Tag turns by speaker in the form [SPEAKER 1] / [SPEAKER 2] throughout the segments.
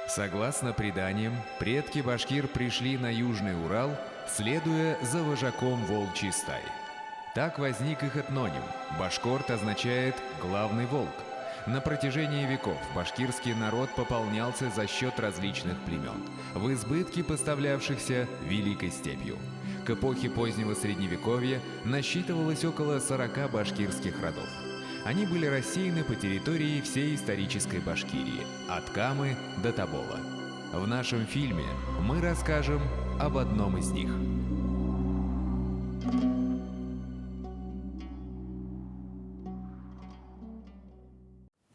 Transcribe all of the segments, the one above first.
[SPEAKER 1] Согласно преданиям, предки башкир пришли на Южный Урал, следуя за вожаком волчьей стаи. Так возник их этноним. Башкорт означает «главный волк». На протяжении веков башкирский народ пополнялся за счет различных племен, в избытке поставлявшихся Великой степью. К эпохе позднего Средневековья насчитывалось около 40 башкирских родов. Они были рассеяны по территории всей исторической Башкирии, от Камы до Тобола. В нашем фильме мы расскажем об одном из них.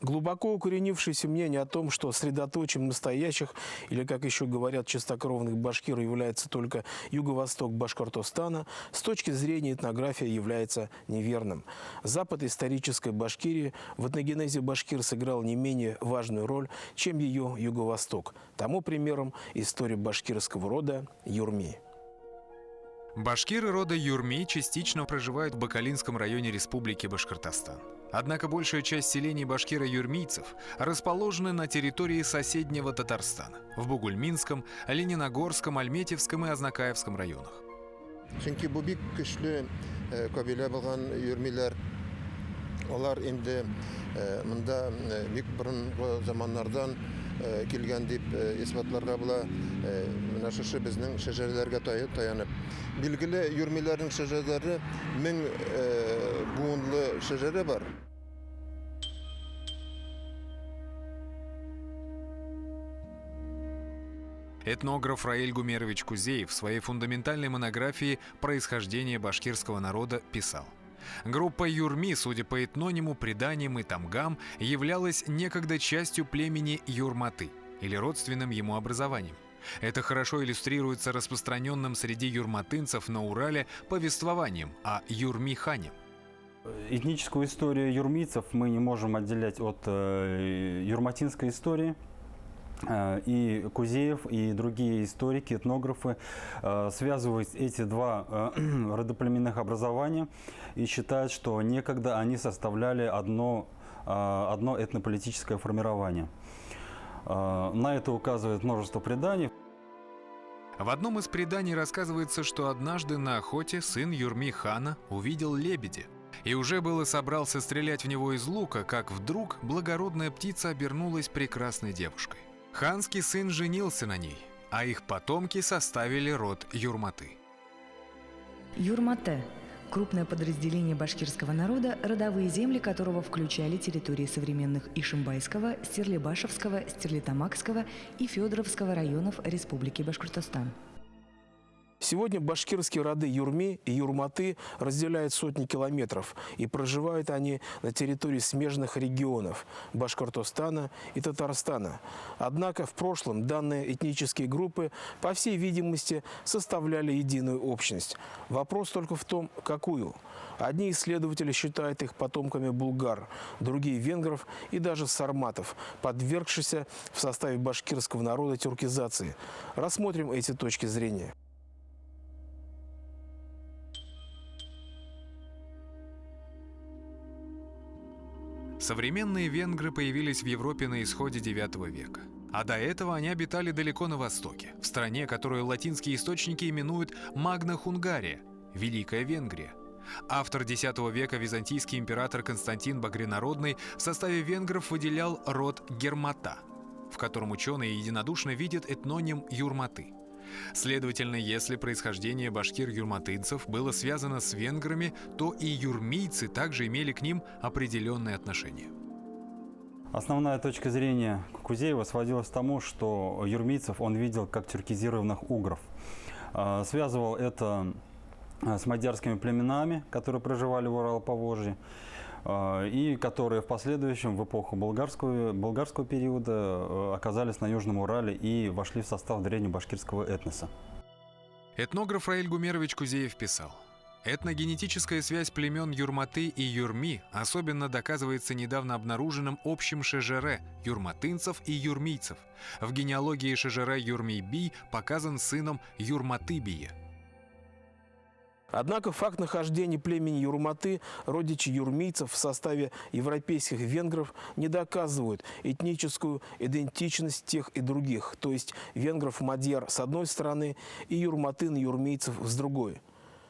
[SPEAKER 2] Глубоко укоренившееся мнение о том, что средоточием настоящих, или, как еще говорят, чистокровных башкир является только юго-восток Башкортостана, с точки зрения этнографии является неверным. Запад исторической Башкирии в этногенезе башкир сыграл не менее важную роль, чем ее юго-восток. Тому примером история башкирского рода Юрми.
[SPEAKER 1] Башкиры рода Юрми частично проживают в Бакалинском районе Республики Башкортостан. Однако большая часть селений башкиро-юрмийцев расположены на территории соседнего Татарстана, в Бугульминском, Лениногорском, Альметьевском и Азнакаевском районах.
[SPEAKER 3] Чөнки бу бик көчле кабилә булган юрмиләр, алар инде монда бик борынгы заманнардан килгән дип исбатларга була. Менә шушы безнең шәҗәрәләргә таянып. Билгеле юрмиләрнең шәҗәрәләре 1000 буынлы шәҗәрә бар.
[SPEAKER 1] Этнограф Раиль Гумерович Кузеев в своей фундаментальной монографии «Происхождение башкирского народа» писал: группа Юрми, судя по этнониму, преданиям и тамгам, являлась некогда частью племени Юрматы или родственным ему образованием. Это хорошо иллюстрируется распространенным среди юрматынцев на Урале повествованием о Юрми-хане.
[SPEAKER 4] Этническую историю юрмийцев мы не можем отделять от юрматинской истории. И Кузеев, и другие историки, этнографы связывают эти два родоплеменных образования и считают, что некогда они составляли одно этнополитическое формирование. На это указывает множество преданий.
[SPEAKER 1] В одном из преданий рассказывается, что однажды на охоте сын Юрми-хана увидел лебедя и уже было собрался стрелять в него из лука, как вдруг благородная птица обернулась прекрасной девушкой. Ханский сын женился на ней, а их потомки составили род Юрматы.
[SPEAKER 5] Юрмате – крупное подразделение башкирского народа, родовые земли которого включали территории современных Ишимбайского, Стерлибашевского, Стерлитамакского и Федоровского районов Республики Башкортостан.
[SPEAKER 2] Сегодня башкирские роды Юрми и Юрматы разделяют сотни километров, и проживают они на территории смежных регионов Башкортостана и Татарстана. Однако в прошлом данные этнические группы, по всей видимости, составляли единую общность. Вопрос только в том, какую. Одни исследователи считают их потомками булгар, другие – венгров и даже сарматов, подвергшихся в составе башкирского народа тюркизации. Рассмотрим эти точки зрения.
[SPEAKER 1] Современные венгры появились в Европе на исходе IX века. А до этого они обитали далеко на востоке, в стране, которую латинские источники именуют Магна Хунгария – Великая Венгрия. Автор X века византийский император Константин Багрянародный в составе венгров выделял род Гермата, в котором ученые единодушно видят этноним Юрматы. Следовательно, если происхождение башкир-юрматынцев было связано с венграми, то и юрмийцы также имели к ним определенные отношения.
[SPEAKER 4] Основная точка зрения Кузеева сводилась к тому, что юрмийцев он видел как тюркизированных угров. Связывал это с мадьярскими племенами, которые проживали в Урал-Поволжье, и которые в последующем, в эпоху болгарского периода, оказались на Южном Урале и вошли в состав древнебашкирского этноса.
[SPEAKER 1] Этнограф Раиль Гумерович Кузеев писал: этногенетическая связь племен Юрматы и Юрми особенно доказывается недавно обнаруженным общим шежере юрматынцев и юрмийцев. В генеалогии шежере Юрмий-Бий показан сыном Юрматы-Бия.
[SPEAKER 2] Однако факт нахождения племени Юрматы, родичей юрмийцев в составе европейских венгров, не доказывают этническую идентичность тех и других, то есть венгров-мадьяр с одной стороны и юрматын-юрмийцев с другой.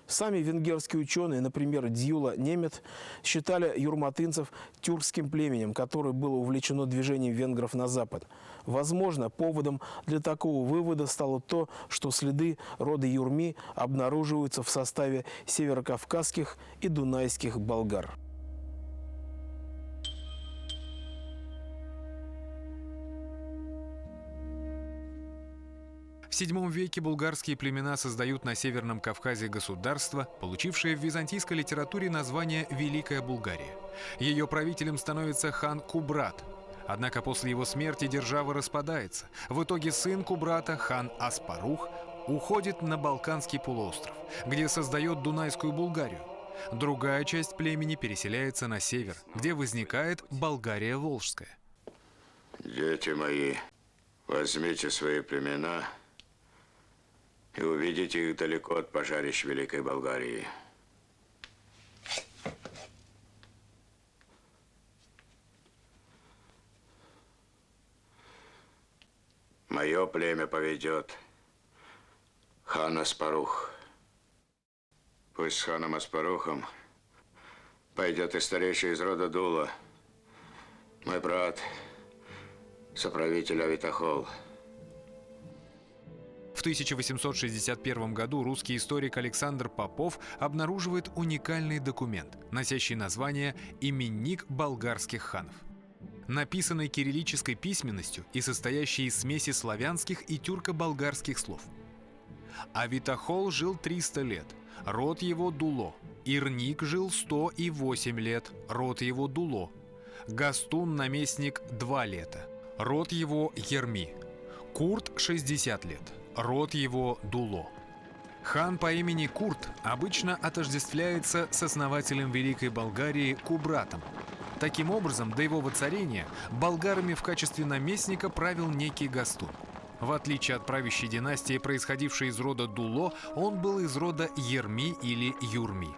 [SPEAKER 2] Сами венгерские ученые, например, Дьюла Немет, считали юрматынцев тюркским племенем, которое было увлечено движением венгров на запад. Возможно, поводом для такого вывода стало то, что следы рода Юрми обнаруживаются в составе северокавказских и дунайских болгар.
[SPEAKER 1] В VII веке булгарские племена создают на Северном Кавказе государство, получившее в византийской литературе название «Великая Булгария». Ее правителем становится хан Кубрат. Однако после его смерти держава распадается. В итоге сын Кубрата, хан Аспарух, уходит на Балканский полуостров, где создает Дунайскую Булгарию. Другая часть племени переселяется на север, где возникает Болгария Волжская.
[SPEAKER 6] Дети мои, возьмите свои племена и увидите их далеко от пожарищ Великой Болгарии. Мое племя поведет хан Аспарух. Пусть с ханом Аспарухом пойдет и старейший из рода Дула, мой брат, соправитель Авитахол.
[SPEAKER 1] В 1861 году русский историк Александр Попов обнаруживает уникальный документ, носящий название «Именник болгарских ханов». Написанный кириллической письменностью и состоящий из смеси славянских и тюрко-болгарских слов. Авитахол жил 300 лет, род его Дуло. Ирник жил 108 лет, род его Дуло. Гастун, наместник, 2 лета, род его Ерми. Курт, 60 лет, род его Дуло. Хан по имени Курт обычно отождествляется с основателем Великой Болгарии Кубратом. Таким образом, до его воцарения болгарами в качестве наместника правил некий Гастун. В отличие от правящей династии, происходившей из рода Дуло, он был из рода Ерми или Юрми.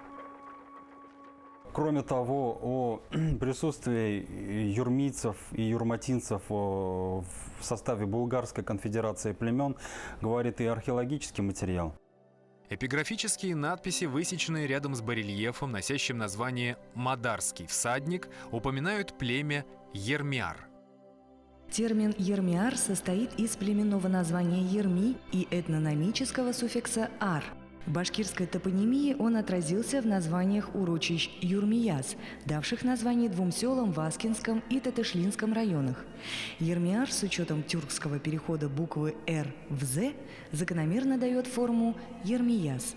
[SPEAKER 4] Кроме того, о присутствии юрмийцев и юрматинцев в составе Булгарской конфедерации племен говорит и археологический материал.
[SPEAKER 1] Эпиграфические надписи, высеченные рядом с барельефом, носящим название «Мадарский всадник», упоминают племя Ермиар.
[SPEAKER 5] Термин «ермиар» состоит из племенного названия «ерми» и этнономического суффикса «ар». В башкирской топонимии он отразился в названиях урочищ Юрмияз, давших название 2 селам в Аскинском и Татышлинском районах. Ермиар с учетом тюркского перехода буквы «р» в «з» закономерно дает форму «Ермияз».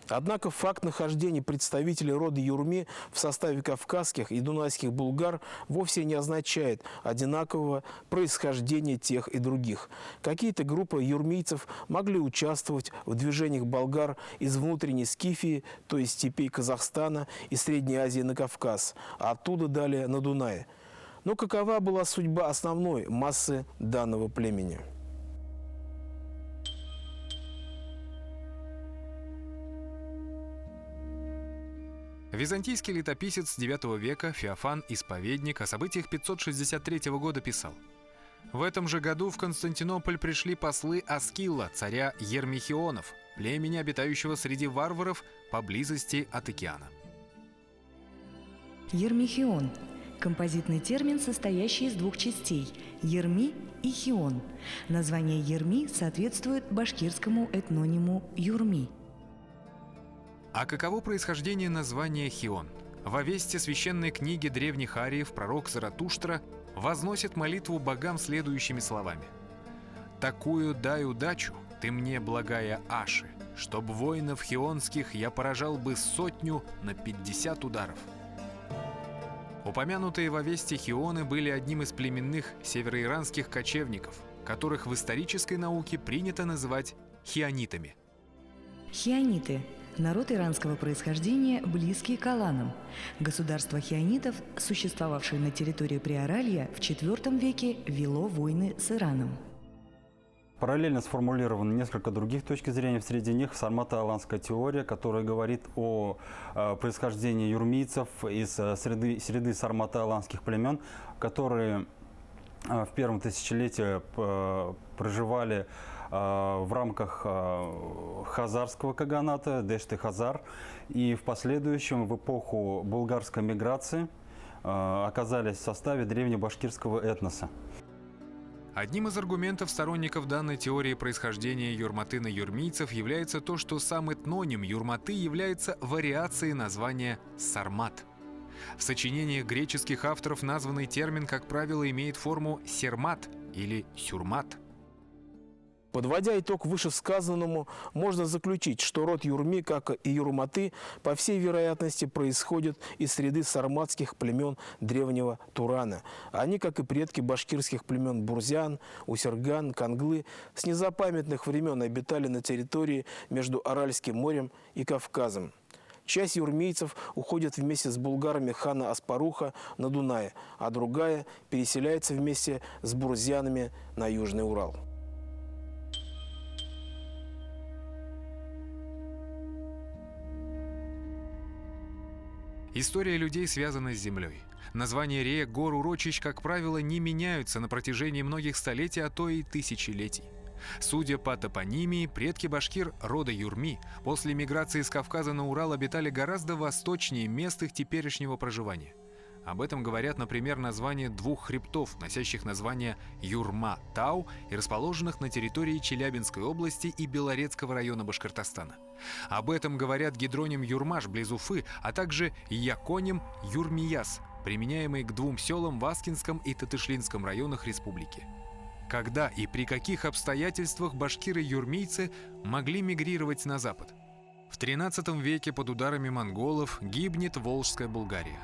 [SPEAKER 2] Однако факт нахождения представителей рода Юрми в составе кавказских и дунайских булгар вовсе не означает одинакового происхождения тех и других. Какие-то группы юрмийцев могли участвовать в движениях болгар из внутренней Скифии, то есть степей Казахстана и Средней Азии на Кавказ, а оттуда далее на Дунае. Но какова была судьба основной массы данного племени?
[SPEAKER 1] Византийский летописец IX века Феофан Исповедник о событиях 563 года писал: «В этом же году в Константинополь пришли послы Аскилла, царя Ермихионов, племени, обитающего среди варваров поблизости от океана».
[SPEAKER 5] Ермихион – композитный термин, состоящий из 2 частей – Ерми и Хион. Название Ерми соответствует башкирскому этнониму Юрми.
[SPEAKER 1] А каково происхождение названия Хион? В Овесте священной книги древних ариев пророк Заратуштра возносит молитву богам следующими словами: «Такую дай удачу, ты мне, благая Аши, чтоб воинов хионских я поражал бы 100 на 50 ударов». Упомянутые в Овесте хионы были одним из племенных североиранских кочевников, которых в исторической науке принято называть хионитами.
[SPEAKER 5] Хиониты – народ иранского происхождения, близкий к аланам. Государство хионитов, существовавшее на территории Приоралья в IV веке, вело войны с Ираном.
[SPEAKER 4] Параллельно сформулировано несколько других точек зрения. Среди них сармато-аланская теория, которая говорит о происхождении юрмийцев из среды сармато-аланских племен, которые в первом тысячелетии проживали в рамках хазарского каганата, Дешты Хазар, и в последующем, в эпоху булгарской миграции, оказались в составе древнебашкирского этноса.
[SPEAKER 1] Одним из аргументов сторонников данной теории происхождения юрматы на юрмийцев является то, что сам этноним юрматы является вариацией названия сармат. В сочинениях греческих авторов названный термин, как правило, имеет форму сермат или сюрмат.
[SPEAKER 2] Подводя итог вышесказанному, можно заключить, что род Юрми, как и Юрматы, по всей вероятности происходит из среды сарматских племен древнего Турана. Они, как и предки башкирских племен Бурзян, Усерган, Канглы, с незапамятных времен обитали на территории между Аральским морем и Кавказом. Часть юрмийцев уходит вместе с булгарами хана Аспаруха на Дунае, а другая переселяется вместе с бурзянами на Южный Урал.
[SPEAKER 1] История людей связана с землей. Названия рек, гор, урочищ, как правило, не меняются на протяжении многих столетий, а то и тысячелетий. Судя по топонимии, предки башкир рода Юрми после миграции с Кавказа на Урал обитали гораздо восточнее мест их теперешнего проживания. Об этом говорят, например, названия двух хребтов, носящих название Юрма-Тау и расположенных на территории Челябинской области и Белорецкого района Башкортостана. Об этом говорят гидроним Юрмаш близ Уфы, а также яконим Юрмияс, применяемый к двум селам в Аскинском и Татышлинском районах республики. Когда и при каких обстоятельствах башкиры-юрмийцы могли мигрировать на запад? В XIII веке под ударами монголов гибнет Волжская Булгария.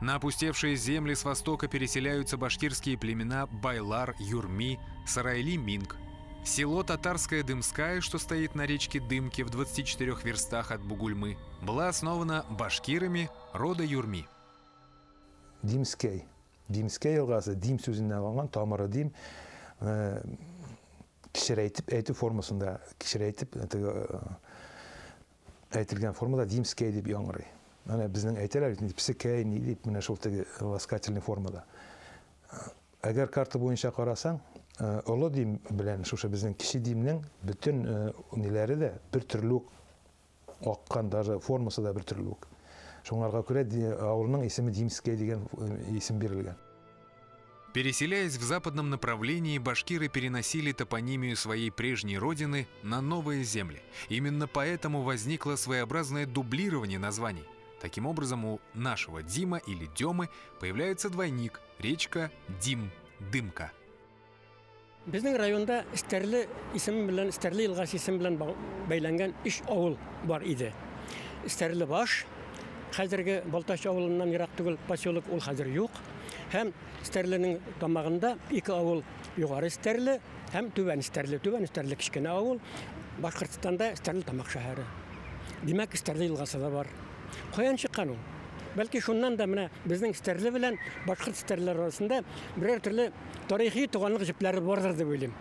[SPEAKER 1] На опустевшие земли с востока переселяются башкирские племена Байлар, Юрми, Сарайли-Минг. Село Татарская Дымская, что стоит на речке Дымке в 24 верстах от Бугульмы, было основано башкирами рода Юрми.
[SPEAKER 7] Димскей. Димскей ылғасы дим сөзінен алынған тамыры дим кішірейтіп әйту формасында кішірейтіп әйтілген формада димскей деп яңғырай. Біздің әйтелер псикей не деп міне шолтығы ласкательный формада. Әгер карта бойынша қарасаң, ұлы дим білән шуша біздің кіші димнің бүтін нелері де бір түрлік оққан, даже формасы да бір түрлік. Шоңарға көре ауылының есімі Димскей деген есім берілген.
[SPEAKER 1] Переселяясь в западном направлении, башкиры переносили топонимию своей прежней родины на новые земли. Именно поэтому возникло своеобразное дублирование названий. Таким образом, у нашего Дима или Демы появляется двойник – речка Дим, Дымка.
[SPEAKER 8] Біздің районда Стерлі илғасы исім білен бәйләнген үш ауыл бар иде. Стерлі баш, қазіргі Балташ ауылынан ерақ түгіл поселок ол қазір жоқ. Һәм Стерлінің тамағында екі ауыл жоғары Стерлі, һәм Төбән Стерлі. Төбән Стерлі кішкене ауыл, Башқұртстанда Стерлі тамақ шәһәрі. Демәк, Стерлі илғасы да бар. Қоян шыққан ол. Бәлки шуннан да мына біздің Стерлі белән Башқұрт Стерлілер арасында бірер түрлі тарихи туғанлық жіплері бардыр деп ойлаймын.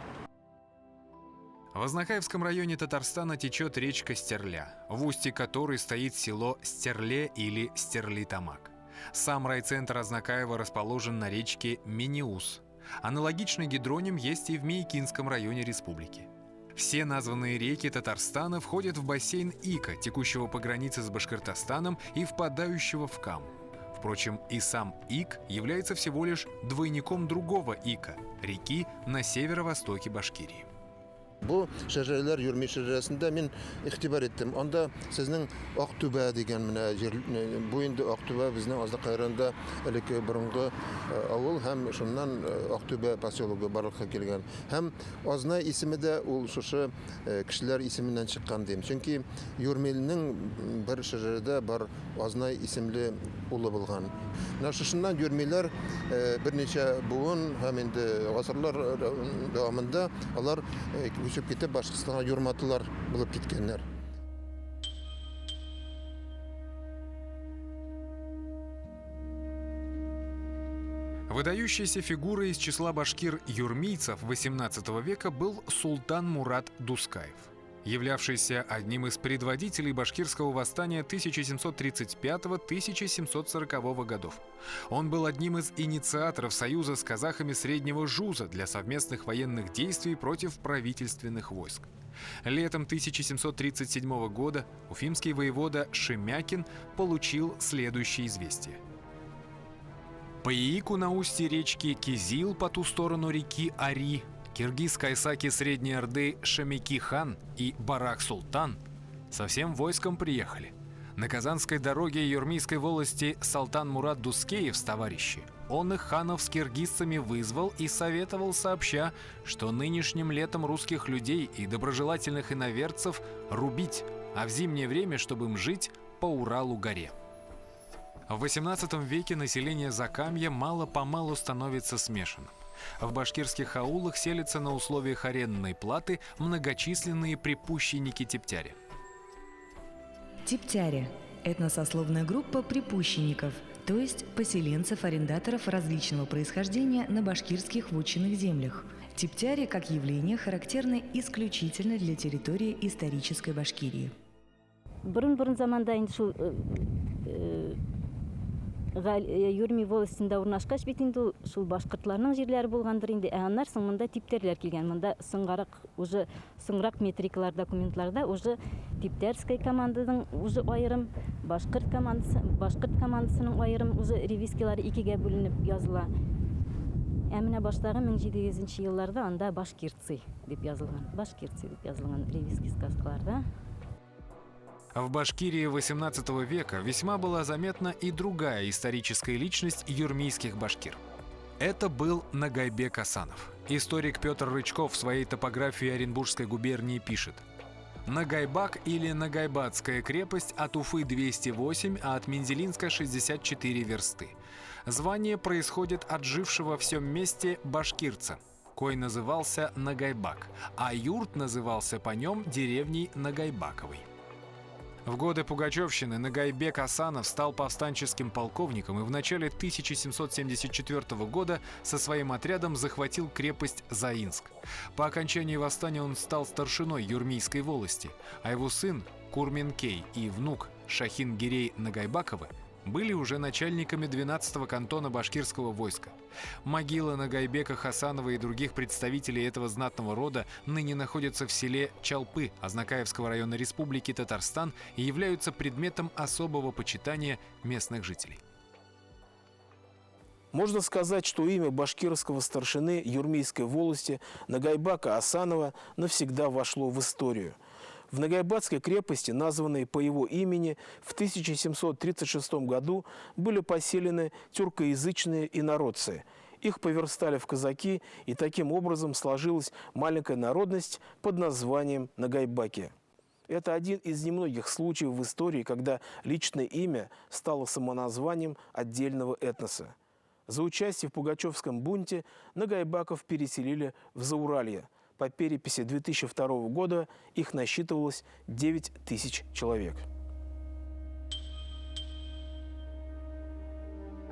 [SPEAKER 1] В Азнакаевском районе Татарстана течет речка Стерля, в устье которой стоит село Стерле или Стерлитамак. Сам райцентр Азнакаева расположен на речке Мениус. Аналогичный гидроним есть и в Мейкинском районе республики. Все названные реки Татарстана входят в бассейн Ика, текущего по границе с Башкортостаном и впадающего в Каму. Впрочем, и сам Ик является всего лишь двойником другого Ика – реки на северо-востоке Башкирии.
[SPEAKER 3] Bu şecerler Yurmi şecerəsində mən ixtibar etdim. Onda sizin Aqtübə degan bu indi Aqtübə bizning Azdaqayranda ilk burungi avul ham şundan Aqtübə posyologi barlıqqa kelgan. Ham Aznay ismi de ul şuшы kişiler isminden çıqqan deyim. Çünki Yurmilning bir şecerede bar Aznay isimli ulu bulgan. Şundan Yurmiler bir neçə buun hem indi asırlar davamında onlar көшіп кетіп Башқұртстанға юрматылар болып кеткендер.
[SPEAKER 1] Выдающейся фигурой из числа башкир-юрмийцев XVIII века был султан Мурат Дускаев, являвшийся одним из предводителей башкирского восстания 1735-1740 годов. Он был одним из инициаторов союза с казахами Среднего Жуза для совместных военных действий против правительственных войск. Летом 1737 года уфимский воевода Шемякин получил следующее известие. По Яику на устье речки Кизил по ту сторону реки Ари киргиз кайсаки Средней Орды Шамики-хан и Барак-Султан со всем войском приехали. На Казанской дороге Юрмийской волости Салтан Мурат Дускеев с товарищи он их ханов с киргизцами вызвал и советовал, сообща, что нынешним летом русских людей и доброжелательных иноверцев рубить, а в зимнее время, чтобы им жить по Уралу-горе. В XVIII веке население Закамья мало-помалу становится смешанным. В башкирских аулах селятся на условиях арендной платы многочисленные припущенники типтяри.
[SPEAKER 5] Типтяре – этносословная группа припущенников, то есть поселенцев-арендаторов различного происхождения на башкирских вотчинных землях. Типтяри как явление характерны исключительно для территории исторической Башкирии.
[SPEAKER 9] Бұрын заманда енді шул Юрмий волостында урнашкаш бит инде шул башкортларның җирләре булгандыр инде. Аннан соң монда типтәрләр килгән. Монда соңрак метрикалар, документларда уже типтәрская команданың уже аерым, башкорт командасының аерым уже ревизкалары икегә бүленеп языла. Ә менә баштагы 1700 елларда анда башкирцы дип язылган. Башкирцы дип язылган ревизский сказкаларда.
[SPEAKER 1] В Башкирии XVIII века весьма была заметна и другая историческая личность юрмийских башкир. Это был Нагайбек Асанов. Историк Петр Рычков в своей топографии Оренбургской губернии пишет: Нагайбак или Нагайбатская крепость от Уфы 208, а от Мензелинска 64 версты. Звание происходит от жившего в всем месте башкирца, кой назывался Нагайбак, а юрт назывался по нем деревней Нагайбаковой. В годы Пугачевщины Нагайбек Асанов стал повстанческим полковником и в начале 1774 года со своим отрядом захватил крепость Заинск. По окончании восстания он стал старшиной Юрмийской волости, а его сын Курменкей и внук Шахин-Гирей Нагайбаковы были уже начальниками 12-го кантона башкирского войска. Могила Нагайбека Хасанова и других представителей этого знатного рода ныне находятся в селе Чалпы Азнакаевского района Республики Татарстан и являются предметом особого почитания местных жителей.
[SPEAKER 2] Можно сказать, что имя башкирского старшины Юрмийской волости Нагайбака Асанова навсегда вошло в историю. В Нагайбатской крепости, названной по его имени, в 1736 году были поселены тюркоязычные инородцы. Их поверстали в казаки, и таким образом сложилась маленькая народность под названием Нагайбаки. Это один из немногих случаев в истории, когда личное имя стало самоназванием отдельного этноса. За участие в Пугачевском бунте Нагайбаков переселили в Зауралье. По переписи 2002 года их насчитывалось 9000 человек.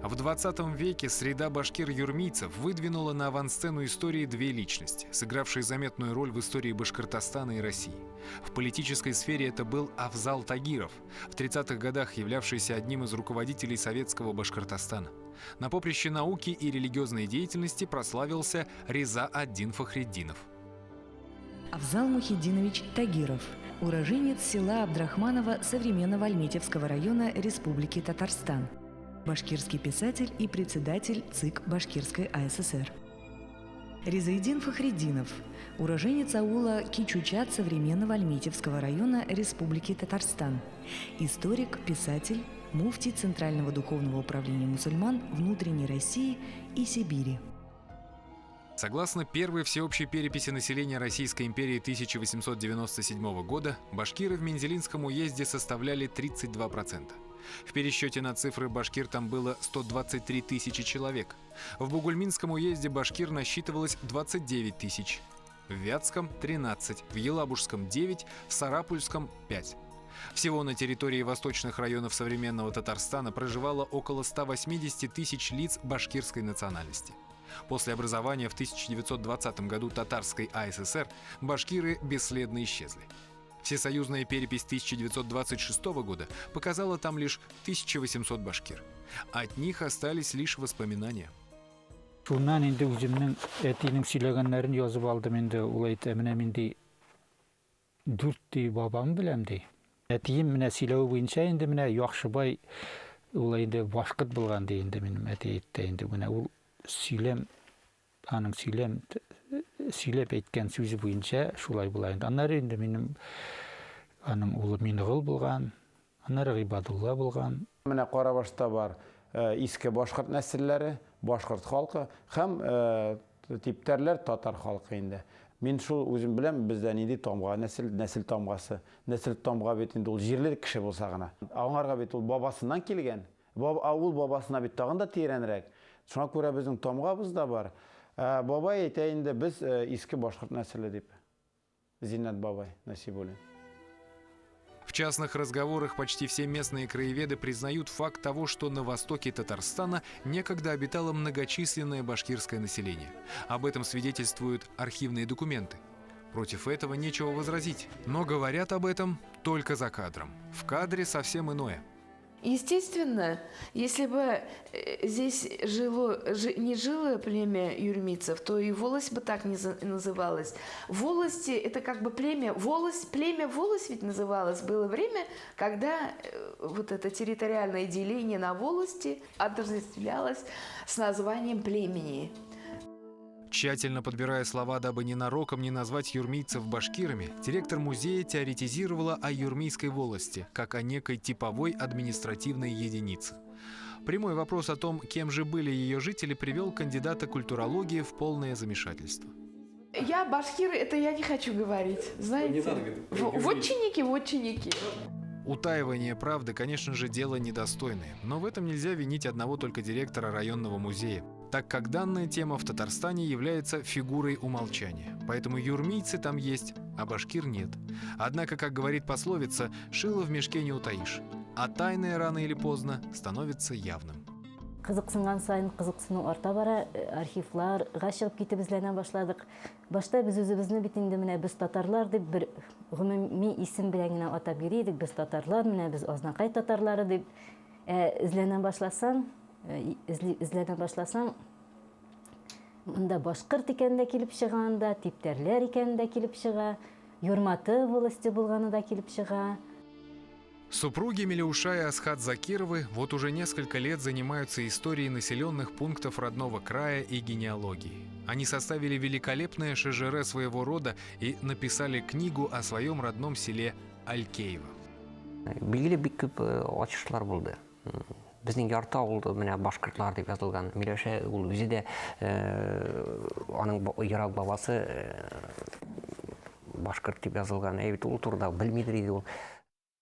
[SPEAKER 1] В 20 веке среда башкир-юрмийцев выдвинула на авансцену истории две личности, сыгравшие заметную роль в истории Башкортостана и России. В политической сфере это был Афзал Тагиров, в 30-х годах являвшийся одним из руководителей советского Башкортостана. На поприще науки и религиозной деятельности прославился Реза-ад-Дин Фахретдинов.
[SPEAKER 5] Афзал Мухиддинович Тагиров, уроженец села Абдрахманово современного Альметьевского района Республики Татарстан, башкирский писатель и председатель ЦИК Башкирской АССР. Резаиддин Фахретдинов, уроженец аула Кичучат современного Альметьевского района Республики Татарстан, историк, писатель, муфтий Центрального духовного управления мусульман внутренней России и Сибири.
[SPEAKER 1] Согласно первой всеобщей переписи населения Российской империи 1897 года, башкиры в Мензелинском уезде составляли 32%. В пересчете на цифры башкир там было 123 тысячи человек. В Бугульминском уезде башкир насчитывалось 29 тысяч, в Вятском – 13, в Елабужском – 9, в Сарапульском – 5. Всего на территории восточных районов современного Татарстана проживало около 180 тысяч лиц башкирской национальности. После образования в 1920 году Татарской АССР башкиры бесследно исчезли. Всесоюзная перепись 1926 года показала там лишь 1800 башкир. От них остались лишь воспоминания.
[SPEAKER 10] Шуннан инде үземнең әтинең сөйләгәннәрен язып алдым инде, ул әйтә, менә мин ди 4 бабам беләм ди. Әтием менә сөйләү буенча инде менә Яхшыбай ул инде башкорт булган ди инде, минем әти әйтте инде, менә ул аның сөйләп әйткән сүзе буенча шулай була инде. Аннары инде минем аның улы Мингол булган, аннары Гыйбадулла булган.
[SPEAKER 11] Менә Карабашта бар иске башкорт нәселләре, башкорт халкы һәм типтәрләр татар халкы инде. Мин шул үзем беләм, бездә нинди тамга, нәсел тамгасы. Нәсел тамга бит инде ул җирле кеше булса гына. Аңарга бит ул бабасыннан килгән. Ул бабасына бит тагын да тирәнрәк. Шуңа күрә безнең тамгабыз да бар. Бабай әйтә инде, без иске башкорт нәселе дип. Зиннат бабай Насибуллин.
[SPEAKER 1] В частных разговорах почти все местные краеведы признают факт того, что на востоке Татарстана некогда обитало многочисленное башкирское население. Об этом свидетельствуют архивные документы. Против этого нечего возразить, но говорят об этом только за кадром. В совсем иное.
[SPEAKER 12] Естественно, если бы здесь не жило племя юрмийцев, то и волость бы так не называлась. Волости – это как бы племя волость ведь называлось. Было время, когда вот это территориальное деление на волости отождествлялось с названием племени.
[SPEAKER 1] Тщательно подбирая слова, дабы ненароком не назвать юрмийцев башкирами, директор музея теоретизировала о юрмийской волости, как о некой типовой административной единице. Прямой вопрос о том, кем же были ее жители, привел кандидата культурологии в полное замешательство.
[SPEAKER 12] Я башкир, это я не хочу говорить, знаете. Вотчинники.
[SPEAKER 1] Утаивание правды, конечно же, дело недостойное, но в этом нельзя винить одного только директора районного музея, так как данная тема в Татарстане является фигурой умолчания. Поэтому юрмийцы там есть, а башкир нет. Однако, как говорит пословица, шило в мешке не утаишь, а тайное рано или поздно становится явным.
[SPEAKER 9] Кызыксынган сайын кызыксыну арта бара, архивларга чыгып китеп изләнә башладык. Башта без үзебезне бит инде менә без татарлар дип бер гомуми исем белән генә атап йөридек. Без татарлар, менә без Азнакай татарлары дип изләнә башласаң, монда башкорт икән дә килеп чыган да, типтәрләр икән дә килеп чыга, Юрматы волости булганы да килеп чыга.
[SPEAKER 1] Супруги Милеуша и Асхат Закировы вот уже несколько лет занимаются историей населенных пунктов родного края и генеалогией. Они составили великолепное ШЖР своего рода и написали книгу о своем родном селе Алькеево.
[SPEAKER 13] Билгеле бик күп ачышлар булды. Безнең ярты авылда менә башкортлар дип язылган. Милеуша ул үзе дә аның ерак бабасы башкорт дип язылган. Әйбит ул турыда белмидер иде ул.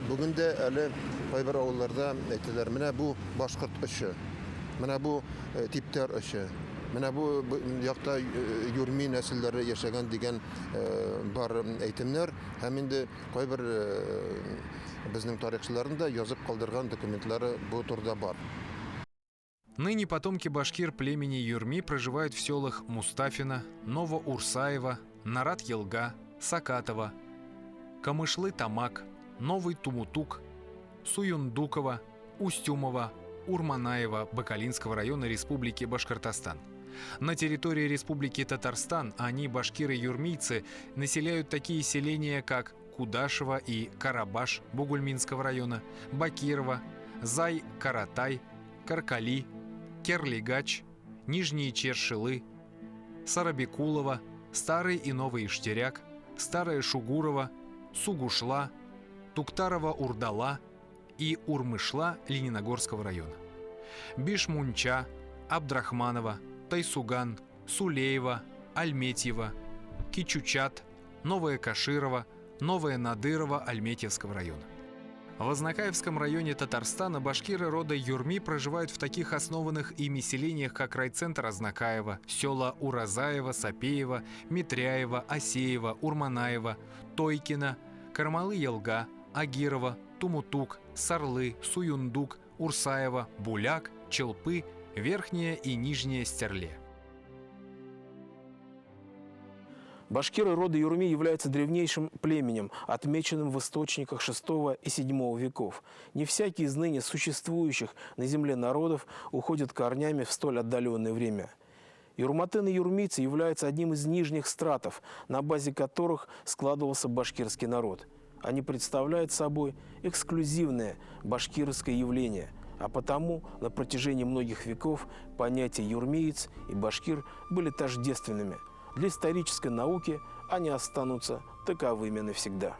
[SPEAKER 3] Бүген дә әле кайбер авылларда әйтәләр, менә бу башкорт эше, менә бу типтәр эше, менә бу якта юрми нәселләре яшәгән дигән бар әйтемнәр, һәм инде кайбер безнең тарихчыларында язып калдырган документлары бу турда бар.
[SPEAKER 1] Ныне потомки башкир племени Юрми проживают в селах Мустафино, Новоурсаево, Нарат-Елга, Сакатово, Камышлы-Тамак, Новый Тумутук, Суюндуково, Устюмово, Урманаево Бакалинского района Республики Башкортостан. На территории Республики Татарстан они, башкиры-юрмийцы, населяют такие селения, как Кудашево и Карабаш Бугульминского района, Бакирово, Зай-Каратай, Каркали, Керлигач, Нижние Чершилы, Сарабекулово, Старый и Новый Иштиряк, Старая Шугурова, Сугушла, Туктарова-Урдала и Урмышла Лениногорского района. Бишмунча, Абдрахманова, Тайсуган, Сулеева, Альметьево, Кичучат, Новое Каширово, Новое Надырово Альметьевского района. В Азнакаевском районе Татарстана башкиры рода Юрми проживают в таких основанных ими селениях, как райцентр Азнакаева, села Уразаево, Сапеево, Митряево, Осеево, Урманаево, Тойкино, Кармалы-Елга,
[SPEAKER 14] Агирова, Тумутук, Сарлы, Суюндук, Урсаева, Буляк, Челпы, Верхняя и Нижняя Стерле.
[SPEAKER 2] Башкиры рода Юрми являются древнейшим племенем, отмеченным в источниках VI и VII веков. Не всякий из ныне существующих на земле народов уходит корнями в столь отдаленное время. Юрматыны и юрмийцы являются одним из нижних стратов, на базе которых складывался башкирский народ. Они представляют собой эксклюзивное башкирское явление, а потому на протяжении многих веков понятия юрмиец и башкир были тождественными. Для исторической науки они останутся таковыми навсегда.